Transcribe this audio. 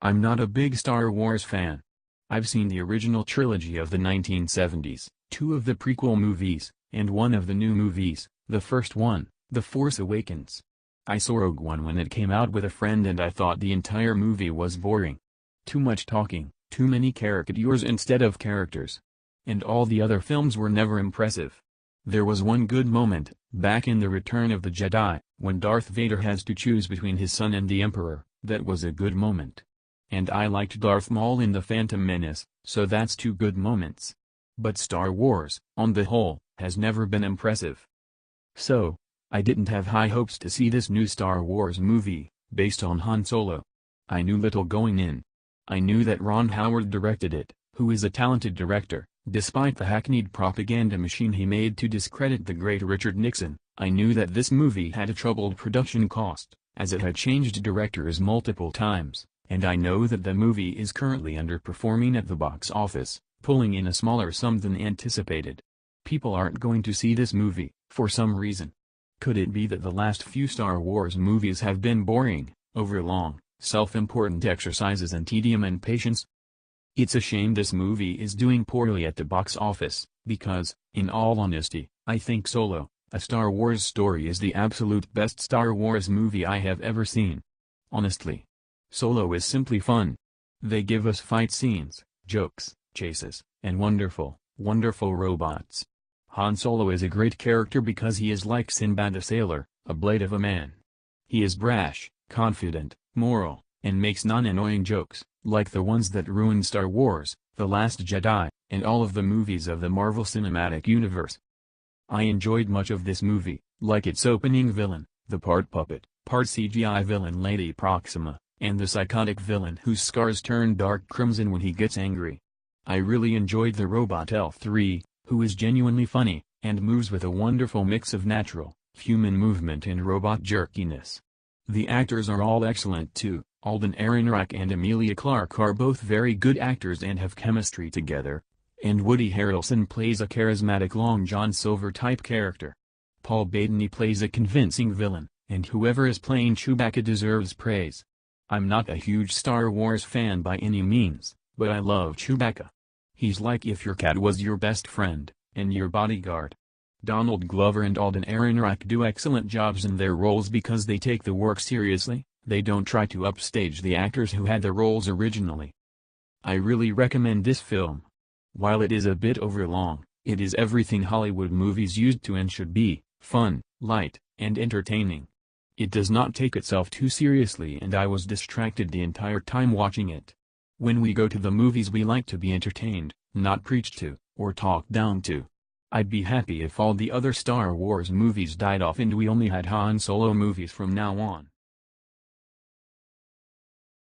I'm not a big Star Wars fan. I've seen the original trilogy of the 1970s, two of the prequel movies, and one of the new movies, the first one, The Force Awakens. I saw Rogue One when it came out with a friend and I thought the entire movie was boring. Too much talking, too many caricatures instead of characters. And all the other films were never impressive. There was one good moment, back in The Return of the Jedi, when Darth Vader has to choose between his son and the Emperor. That was a good moment. And I liked Darth Maul in The Phantom Menace, so that's two good moments. But Star Wars, on the whole, has never been impressive. So, I didn't have high hopes to see this new Star Wars movie, based on Han Solo. I knew little going in. I knew that Ron Howard directed it, who is a talented director, despite the hackneyed propaganda machine he made to discredit the Great Richard Nixon. I knew that this movie had a troubled production cost, as it had changed directors multiple times, and I know that the movie is currently underperforming at the box office, pulling in a smaller sum than anticipated. People aren't going to see this movie, for some reason. Could it be that the last few Star Wars movies have been boring, overlong, self-important exercises in tedium and patience? It's a shame this movie is doing poorly at the box office, because, in all honesty, I think Solo, a Star Wars story is the absolute best Star Wars movie I have ever seen. Honestly. Solo is simply fun. They give us fight scenes, jokes, chases, and wonderful, wonderful robots. Han Solo is a great character because he is like Sinbad the Sailor, a blade of a man. He is brash, confident, moral, and makes non-annoying jokes, like the ones that ruined Star Wars, The Last Jedi, and all of the movies of the Marvel Cinematic Universe. I enjoyed much of this movie, like its opening villain, the part puppet, part CGI villain Lady Proxima, and the psychotic villain whose scars turn dark crimson when he gets angry. I really enjoyed the robot L3, who is genuinely funny, and moves with a wonderful mix of natural, human movement and robot jerkiness. The actors are all excellent too. Alden Ehrenreich and Emilia Clarke are both very good actors and have chemistry together. And Woody Harrelson plays a charismatic Long John Silver-type character. Paul Bettany plays a convincing villain, and whoever is playing Chewbacca deserves praise. I'm not a huge Star Wars fan by any means, but I love Chewbacca. He's like if your cat was your best friend, and your bodyguard. Donald Glover and Alden Ehrenreich do excellent jobs in their roles because they take the work seriously, they don't try to upstage the actors who had the roles originally. I really recommend this film. While it is a bit overlong, it is everything Hollywood movies used to and should be, fun, light, and entertaining. It does not take itself too seriously and I was distracted the entire time watching it. When we go to the movies we like to be entertained, not preached to, or talked down to. I'd be happy if all the other Star Wars movies died off and we only had Han Solo movies from now on.